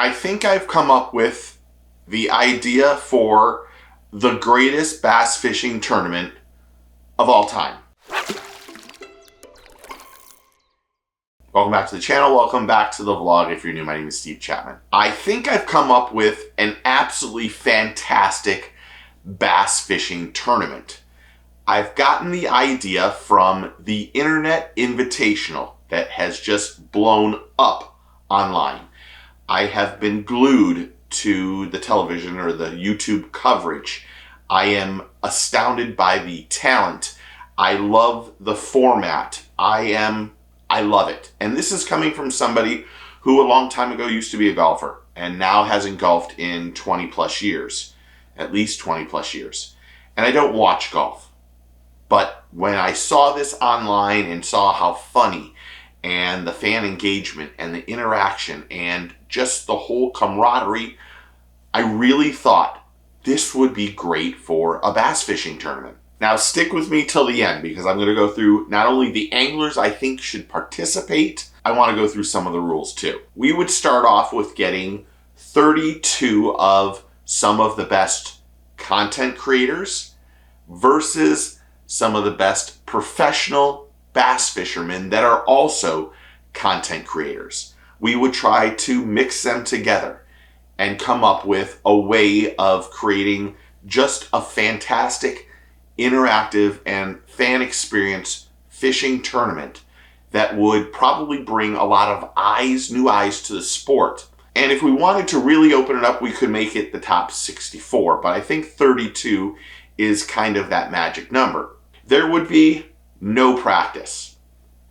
I think I've come up with the idea for the greatest bass fishing tournament of all time. Welcome back to the channel. Welcome back to the vlog. If you're new, my name is Steve Chapman. I think I've come up with an absolutely fantastic bass fishing tournament. I've gotten the idea from the Internet Invitational that has just blown up online. I have been glued to the television or the YouTube coverage. I am astounded by the talent. I love the format. I love it. And this is coming from somebody who a long time ago used to be a golfer and now hasn't golfed in 20 plus years, at least 20 plus years. And I don't watch golf. But when I saw this online and saw how funny and the fan engagement and the interaction and just the whole camaraderie, I really thought this would be great for a bass fishing tournament. Now stick with me till the end because I'm going to go through not only the anglers I think should participate, I want to go through some of the rules too. We would start off with getting 32 of some of the best content creators versus some of the best professional bass fishermen that are also content creators. We would try to mix them together and come up with a way of creating just a fantastic interactive and fan experience fishing tournament that would probably bring a lot of new eyes to the sport. And if we wanted to really open it up, we could make it the top 64, but I think 32 is kind of that magic number. There would be no practice,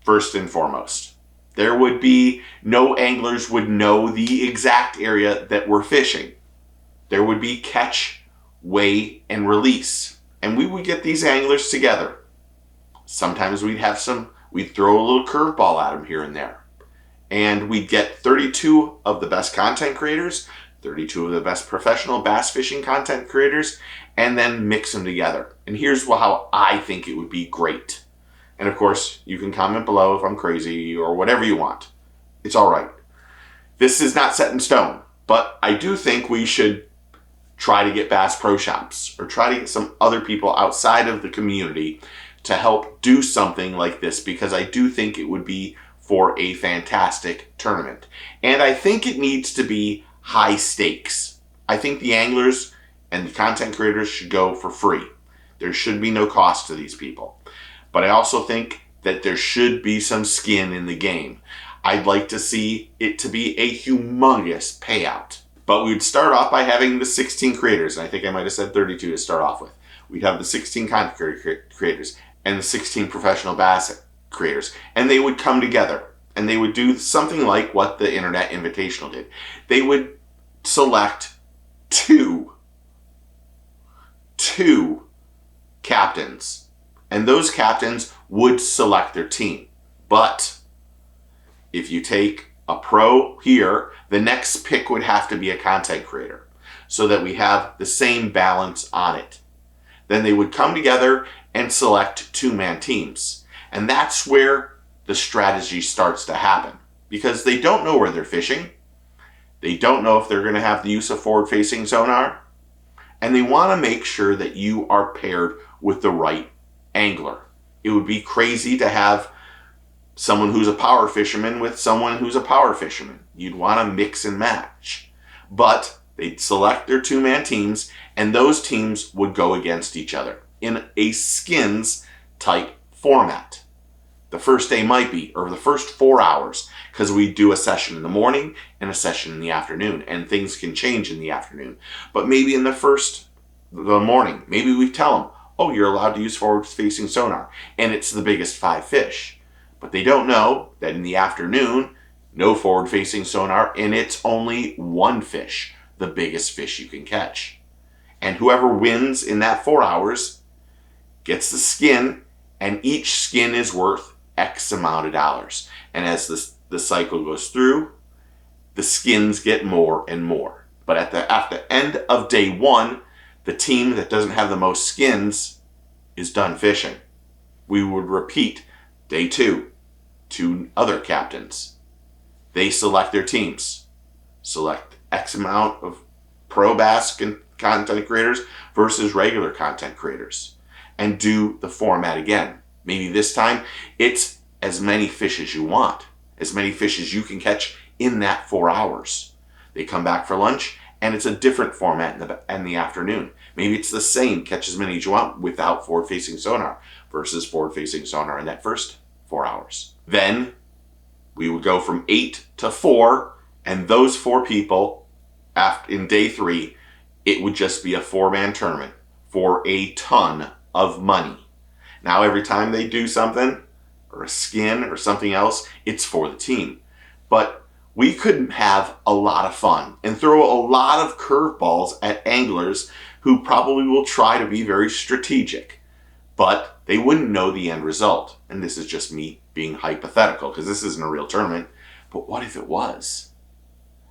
first and foremost. There would be no anglers would know the exact area that we're fishing. There would be catch, weigh, and release. And we would get these anglers together. Sometimes we'd throw a little curveball at them here and there. And we'd get 32 of the best content creators, 32 of the best professional bass fishing content creators, and then mix them together. And here's how I think it would be great. And of course, you can comment below if I'm crazy or whatever you want. It's all right. This is not set in stone, but I do think we should try to get Bass Pro Shops or try to get some other people outside of the community to help do something like this because I do think it would be for a fantastic tournament. And I think it needs to be high stakes. I think the anglers and the content creators should go for free. There should be no cost to these people. But I also think that there should be some skin in the game. I'd like to see it to be a humongous payout. But we would start off by having the 16 creators, and I think I might have said 32 to start off with. We'd have the 16 content creators and the 16 professional bass creators, and they would come together, and they would do something like what the Internet Invitational did. They would select two captains, and those captains would select their team. But if you take a pro here, the next pick would have to be a content creator so that we have the same balance on it. Then they would come together and select two-man teams. And that's where the strategy starts to happen because they don't know where they're fishing. They don't know if they're going to have the use of forward-facing sonar. And they want to make sure that you are paired with the right angler. It would be crazy to have someone who's a power fisherman with someone who's a power fisherman. You'd want to mix and match. But they'd select their two-man teams, and those teams would go against each other in a skins type format. The first day might be, or the first 4 hours, because we do a session in the morning and a session in the afternoon, and things can change in the afternoon. But maybe in the morning, maybe we tell them, oh, you're allowed to use forward-facing sonar, and it's the biggest 5 fish. But they don't know that in the afternoon, no forward-facing sonar, and it's only 1 fish, the biggest fish you can catch. And whoever wins in that 4 hours gets the skin, and each skin is worth X amount of dollars. And as the cycle goes through, the skins get more and more. But at the end of day 1, the team that doesn't have the most skins is done fishing. We would repeat day 2, 2 other captains. They select their teams, select X amount of pro bass content creators versus regular content creators, and do the format again. Maybe this time it's as many fish as you want, as many fish as you can catch in that 4 hours. They come back for lunch and it's a different format in the afternoon. Maybe it's the same, catch as many as you want without forward-facing sonar versus forward-facing sonar in that first 4 hours. Then we would go from 8 to 4, and those 4 people, in day 3, it would just be a 4-man tournament for a ton of money. Now every time they do something, or a skin or something else, it's for the team. But we could have a lot of fun and throw a lot of curveballs at anglers who probably will try to be very strategic, but they wouldn't know the end result. And this is just me being hypothetical because this isn't a real tournament. But what if it was?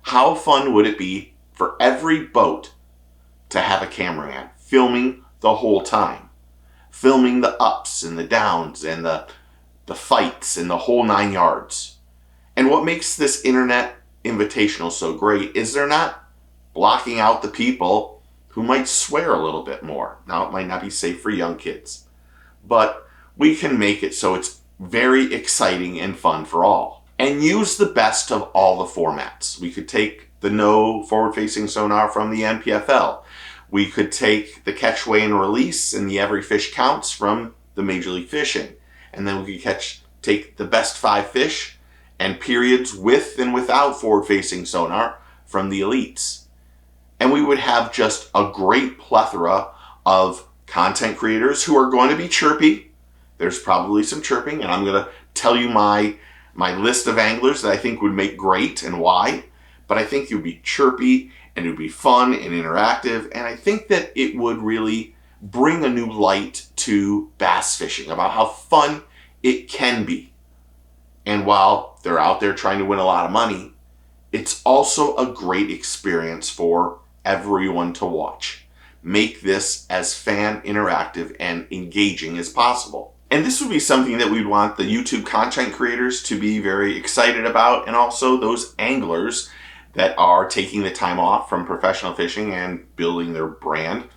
How fun would it be for every boat to have a cameraman filming the whole time, filming the ups and the downs and the fights and the whole 9 yards? And what makes this Internet Invitational so great is they're not blocking out the people who might swear a little bit more. Now, it might not be safe for young kids, but we can make it so it's very exciting and fun for all. And use the best of all the formats. We could take the no forward-facing sonar from the NPFL. We could take the catch, weigh, and release and the every fish counts from the Major League Fishing. And then we could take the best 5 fish and periods with and without forward-facing sonar from the elites. And we would have just a great plethora of content creators who are going to be chirpy. There's probably some chirping, and I'm going to tell you my list of anglers that I think would make great and why. But I think it would be chirpy, and it would be fun and interactive, and I think that it would really bring a new light to bass fishing about how fun it can be. And while they're out there trying to win a lot of money, it's also a great experience for everyone to watch. Make this as fan interactive and engaging as possible. And this would be something that we'd want the YouTube content creators to be very excited about, and also those anglers that are taking the time off from professional fishing and building their brand,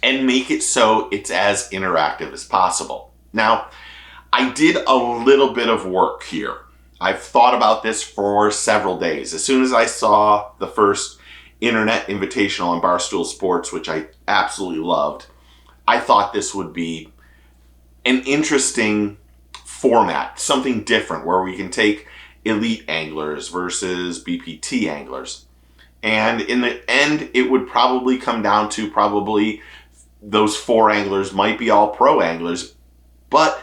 and make it so it's as interactive as possible. Now, I did a little bit of work here. I've thought about this for several days. As soon as I saw the first Internet Invitational on Barstool Sports, which I absolutely loved, I thought this would be an interesting format, something different where we can take elite anglers versus BPT anglers. And in the end, it would probably come down to those 4 anglers might be all pro anglers, but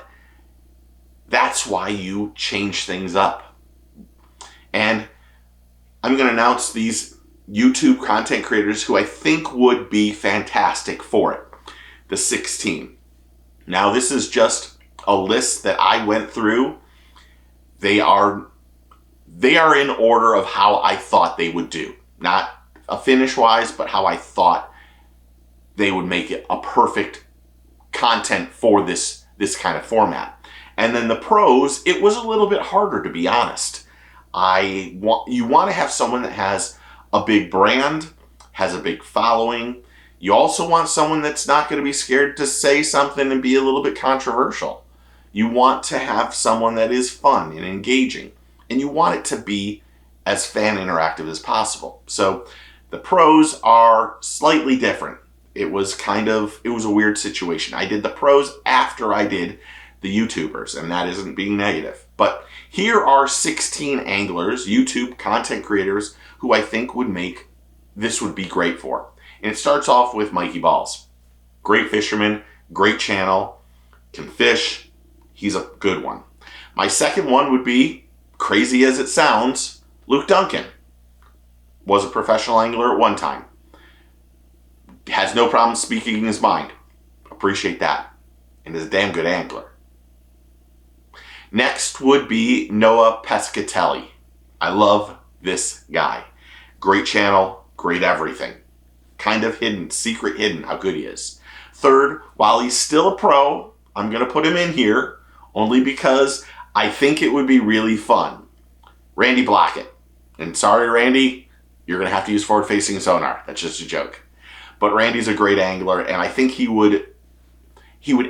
that's why you change things up. And I'm going to announce these YouTube content creators who I think would be fantastic for it. The 16. Now, this is just a list that I went through. They are in order of how I thought they would do. Not a finish-wise, but how I thought they would make it a perfect content for this kind of format. And then the pros, it was a little bit harder, to be honest. You want to have someone that has a big brand, has a big following. You also want someone that's not going to be scared to say something and be a little bit controversial. You want to have someone that is fun and engaging, and you want it to be as fan interactive as possible. So the pros are slightly different. It was a weird situation. I did the pros after I did the YouTubers, and that isn't being negative. But here are 16 anglers, YouTube content creators, who I think would be great for. And it starts off with Mikey Balls. Great fisherman, great channel, can fish. He's a good one. My second one would be, crazy as it sounds, Luke Duncan. Was a professional angler at one time. Has no problem speaking his mind. Appreciate that. And is a damn good angler. Next would be Noah Pescatelli. I love this guy. Great channel, great everything. Kind of hidden, secret hidden how good he is. Third, while he's still a pro, I'm going to put him in here only because I think it would be really fun. Randy Blackett. And sorry, Randy, You're going to have to use forward-facing sonar. That's just a joke. But Randy's a great angler, and I think he would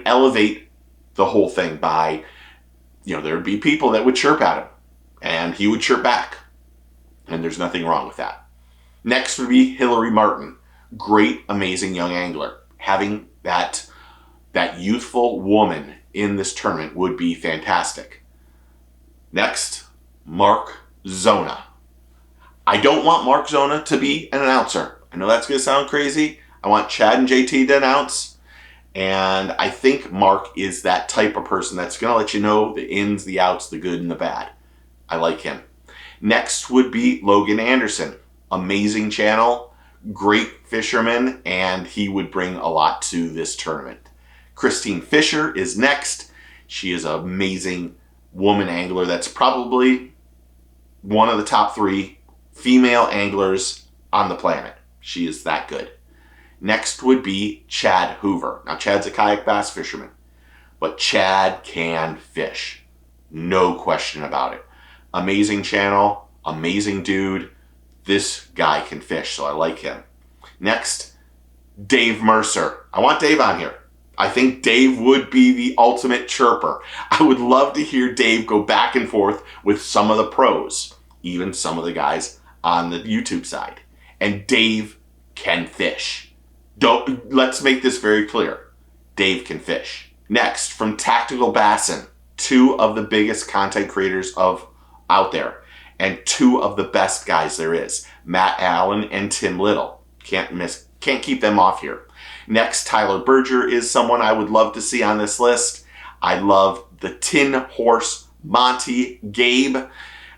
elevate the whole thing by, there would be people that would chirp at him, and he would chirp back. And there's nothing wrong with that. Next would be Hillary Martin. Great, amazing young angler. Having that youthful woman in this tournament would be fantastic. Next, Mark Zona. I don't want Mark Zona to be an announcer. I know that's going to sound crazy. I want Chad and JT to announce. And I think Mark is that type of person that's going to let you know the ins, the outs, the good and the bad. I like him. Next would be Logan Anderson. Amazing channel, great fisherman, and he would bring a lot to this tournament. Christine Fisher is next. She is an amazing woman angler that's probably one of the top 3 female anglers on the planet. She is that good. Next would be Chad Hoover. Now, Chad's a kayak bass fisherman, but Chad can fish. No question about it. Amazing channel, amazing dude. This guy can fish, so I like him. Next, Dave Mercer. I want Dave on here. I think Dave would be the ultimate chirper. I would love to hear Dave go back and forth with some of the pros, even some of the guys on the YouTube side. And Dave can fish. Let's make this very clear. Dave can fish. Next, from Tactical Bassin, 2 of the biggest content creators out there, and 2 of the best guys there is. Matt Allen and Tim Little. Can't keep them off here. Next, Tyler Berger is someone I would love to see on this list. I love the Tin Horse Monty Gabe,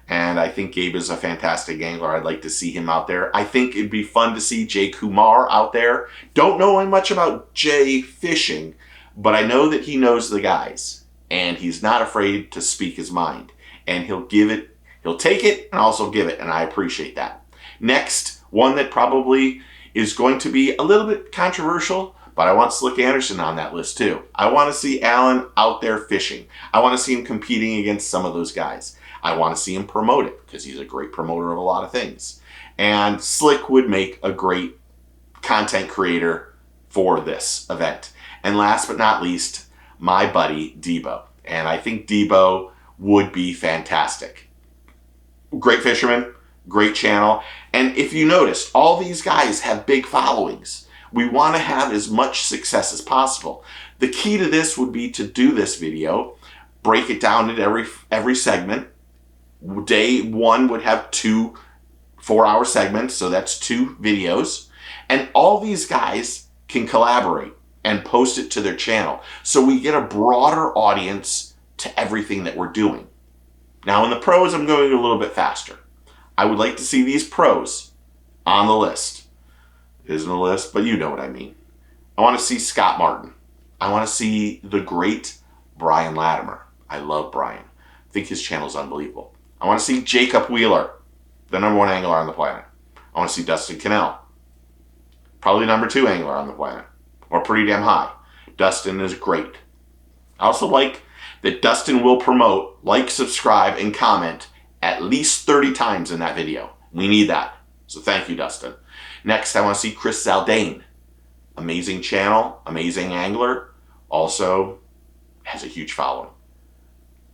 and I think Gabe is a fantastic angler. I'd like to see him out there. I think it'd be fun to see Jay Kumar out there. Don't know much about Jay fishing, but I know that he knows the guys, and he's not afraid to speak his mind, and he'll take it and also give it, and I appreciate that. Next, one that probably is going to be a little bit controversial, but I want Slick Anderson on that list too. I want to see Alan out there fishing. I want to see him competing against some of those guys. I want to see him promote it because he's a great promoter of a lot of things. And Slick would make a great content creator for this event. And last but not least, my buddy Debo. And I think Debo would be fantastic. Great fisherman, great channel. And if you notice, all these guys have big followings. We want to have as much success as possible. The key to this would be to do this video, break it down into every segment. Day 1 would have 2 4-hour segments, so that's 2 videos. And all these guys can collaborate and post it to their channel. So we get a broader audience to everything that we're doing. Now in the pros, I'm going a little bit faster. I would like to see these pros on the list. It isn't a list, but you know what I mean. I want to see Scott Martin. I want to see the great Brian Latimer. I love Brian. I think his channel is unbelievable. I want to see Jacob Wheeler, the #1 angler on the planet. I want to see Dustin Cannell, probably #2 angler on the planet, or pretty damn high. Dustin is great. I also like that Dustin will promote, like, subscribe, and comment at least 30 times in that video. We need that. So thank you, Dustin. Next, I want to see Chris Zaldane. Amazing channel, amazing angler, also has a huge following.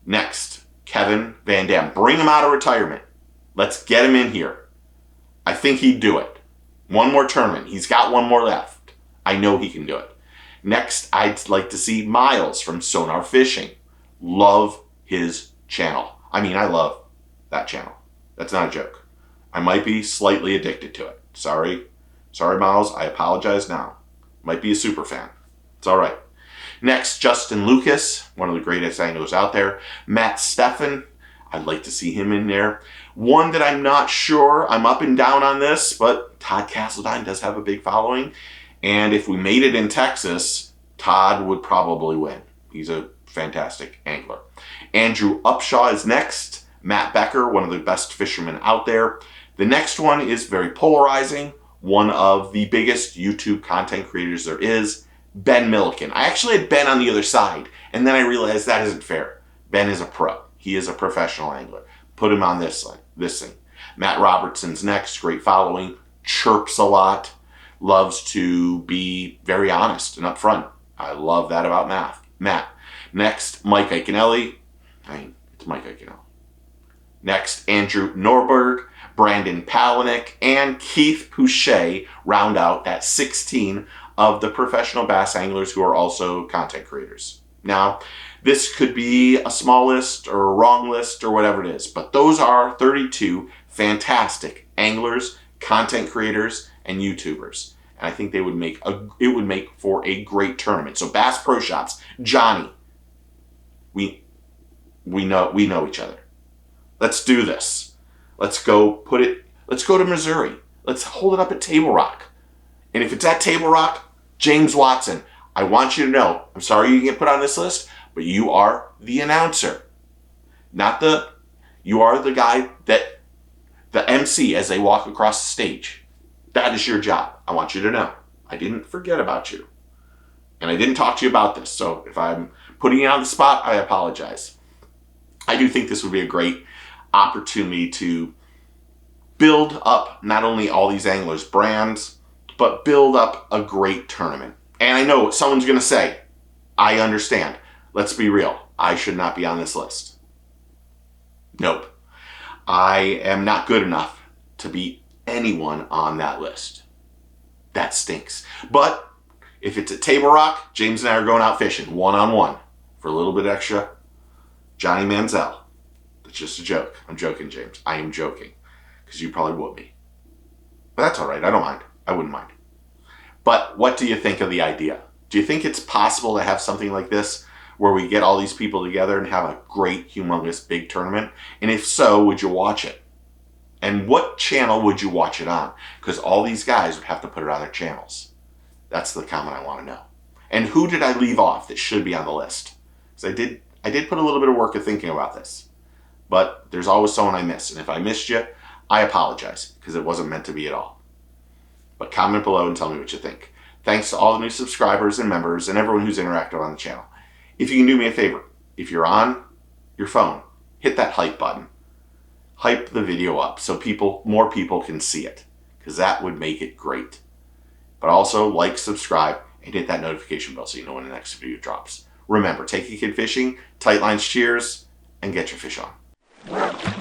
Next, Kevin Van Dam. Bring him out of retirement. Let's get him in here. I think he'd do it. One more tournament. He's got one more left. I know he can do it. Next, I'd like to see Miles from Sonar Fishing. Love his channel. I mean, I love that channel. That's not a joke. I might be slightly addicted to it. Sorry, Miles. I apologize now. Might be a super fan. It's all right. Next, Justin Lucas, one of the greatest anglers out there. Matt Steffen. I'd like to see him in there. One that I'm not sure. I'm up and down on this, but Todd Castledine does have a big following. And if we made it in Texas, Todd would probably win. He's a fantastic angler. Andrew Upshaw is next. Matt Becker, one of the best fishermen out there. The next one is very polarizing. One of the biggest YouTube content creators there is, Ben Milliken. I actually had Ben on the other side, and then I realized that isn't fair. Ben is a pro. He is a professional angler. Put him on this thing. Matt Robertson's next, great following, chirps a lot, loves to be very honest and upfront. I love that about Matt. Next, Mike Iaconelli. It's Mike Iaconelli. Next, Andrew Norberg, Brandon Palaniuk, and Keith Pouchet round out that 16 of the professional bass anglers who are also content creators. Now, this could be a small list or a wrong list or whatever it is, but those are 32 fantastic anglers, content creators, and YouTubers. And I think it would make for a great tournament. So Bass Pro Shops, Johnny, we know each other. Let's do this. Let's go to Missouri. Let's hold it up at Table Rock. And if it's at Table Rock, James Watson, I want you to know, I'm sorry you get put on this list, but you are the announcer. You are the guy that the MC as they walk across the stage. That is your job. I want you to know. I didn't forget about you. And I didn't talk to you about this. So if I'm putting you on the spot, I apologize. I do think this would be a great opportunity to build up not only all these anglers' brands, but build up a great tournament. And I know someone's going to say, I understand. Let's be real. I should not be on this list. Nope. I am not good enough to beat anyone on that list. That stinks. But if it's at Table Rock, James and I are going out fishing one-on-one for a little bit extra. Johnny Manziel. It's just a joke. I'm joking, James. I am joking. Because you probably would be. But that's all right. I don't mind. I wouldn't mind. But what do you think of the idea? Do you think it's possible to have something like this where we get all these people together and have a great, humongous, big tournament? And if so, would you watch it? And what channel would you watch it on? Because all these guys would have to put it on their channels. That's the comment I want to know. And who did I leave off that should be on the list? Because I did put a little bit of work of thinking about this. But there's always someone I miss. And if I missed you, I apologize, because it wasn't meant to be at all. But comment below and tell me what you think. Thanks to all the new subscribers and members and everyone who's interactive on the channel. If you can do me a favor, if you're on your phone, hit that hype button. Hype the video up so more people can see it, because that would make it great. But also like, subscribe, and hit that notification bell so you know when the next video drops. Remember, take a kid fishing, tight lines cheers, and get your fish on.